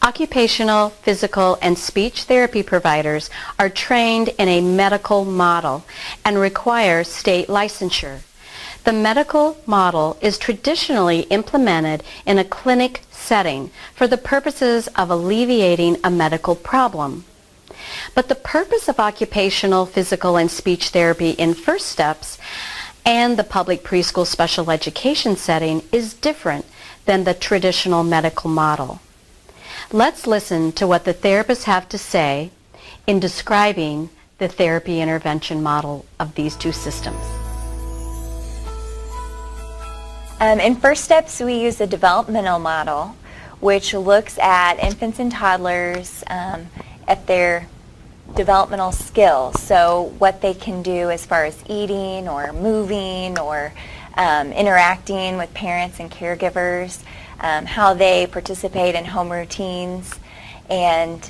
Occupational, physical, and speech therapy providers are trained in a medical model and require state licensure. The medical model is traditionally implemented in a clinic setting for the purposes of alleviating a medical problem. But the purpose of occupational, physical, and speech therapy in First Steps and the public preschool special education setting is different than the traditional medical model. Let's listen to what the therapists have to say in describing the therapy intervention model of these two systems. In First Steps, we use a developmental model, which looks at infants and toddlers at their developmental skills. So what they can do as far as eating or moving or interacting with parents and caregivers, how they participate in home routines, and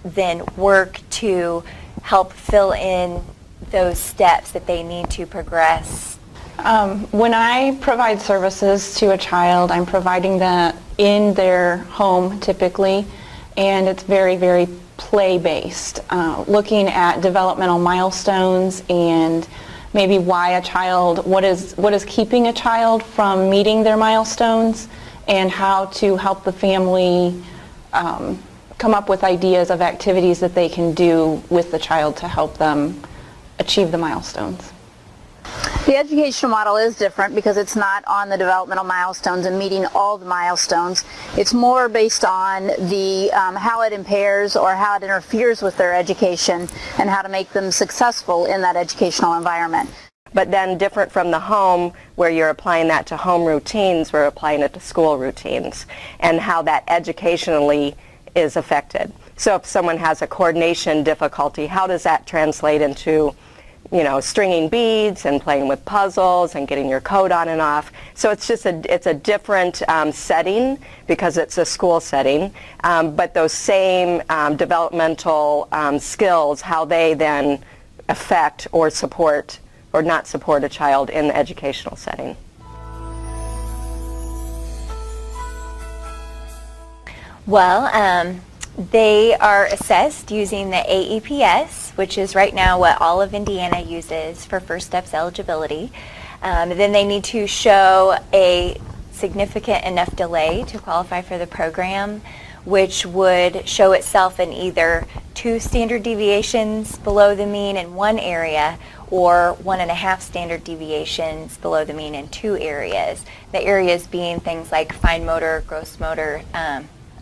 then work to help fill in those steps that they need to progress. When I provide services to a child, I'm providing that in their home typically, and it's very, very play-based, looking at developmental milestones and maybe why a child, what is keeping a child from meeting their milestones, and how to help the family come up with ideas of activities that they can do with the child to help them achieve the milestones. The educational model is different because it's not on the developmental milestones and meeting all the milestones. It's more based on the how it impairs or how it interferes with their education and how to make them successful in that educational environment. But then different from the home, where you're applying that to home routines, we're applying it to school routines, and how that educationally is affected. So if someone has a coordination difficulty, how does that translate into, you know, stringing beads and playing with puzzles and getting your code on and off? So it's just a different setting because it's a school setting, but those same developmental skills, how they then affect or support or not support a child in the educational setting. Well, they are assessed using the AEPS, which is right now what all of Indiana uses for First Steps eligibility. Then they need to show a significant enough delay to qualify for the program, which would show itself in either 2 standard deviations below the mean in one area or 1.5 standard deviations below the mean in 2 areas. The areas being things like fine motor, gross motor,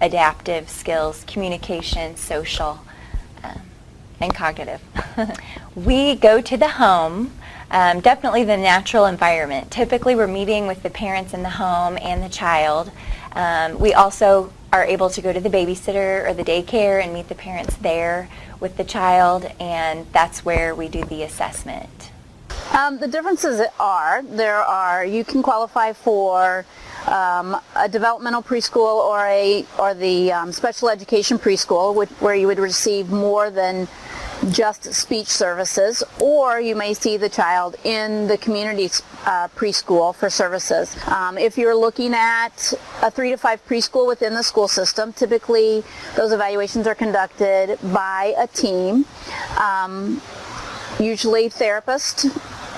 adaptive skills, communication, social, and cognitive. We go to the home, definitely the natural environment. Typically we're meeting with the parents in the home and the child. We also are able to go to the babysitter or the daycare and meet the parents there with the child, and that's where we do the assessment. The differences are, you can qualify for a developmental preschool or the special education preschool, where you would receive more than just speech services, or you may see the child in the community preschool for services. If you're looking at a 3 to 5 preschool within the school system, typically those evaluations are conducted by a team, usually therapist,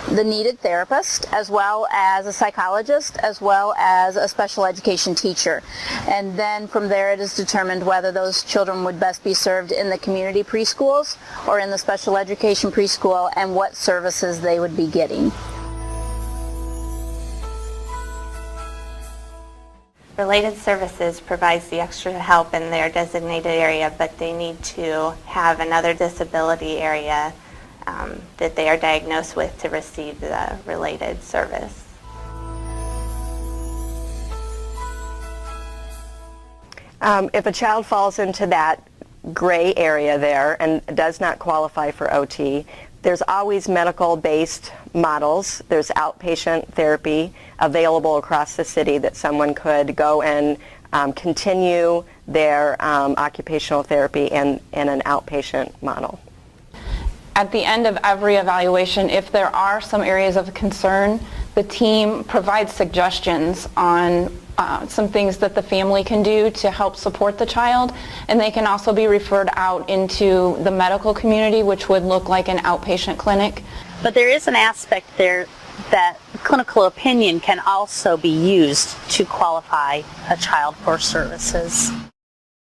the needed therapist, as well as a psychologist, as well as a special education teacher. And then from there it is determined whether those children would best be served in the community preschools or in the special education preschool, and what services they would be getting. Related Services provides the extra help in their designated area, but they need to have another disability area that they are diagnosed with to receive the related service. If a child falls into that gray area there and does not qualify for OT, there's always medical-based models. There's outpatient therapy available across the city that someone could go and continue their occupational therapy in an outpatient model. At the end of every evaluation, if there are some areas of concern, the team provides suggestions on some things that the family can do to help support the child, and they can also be referred out into the medical community, which would look like an outpatient clinic. But there is an aspect there that clinical opinion can also be used to qualify a child for services.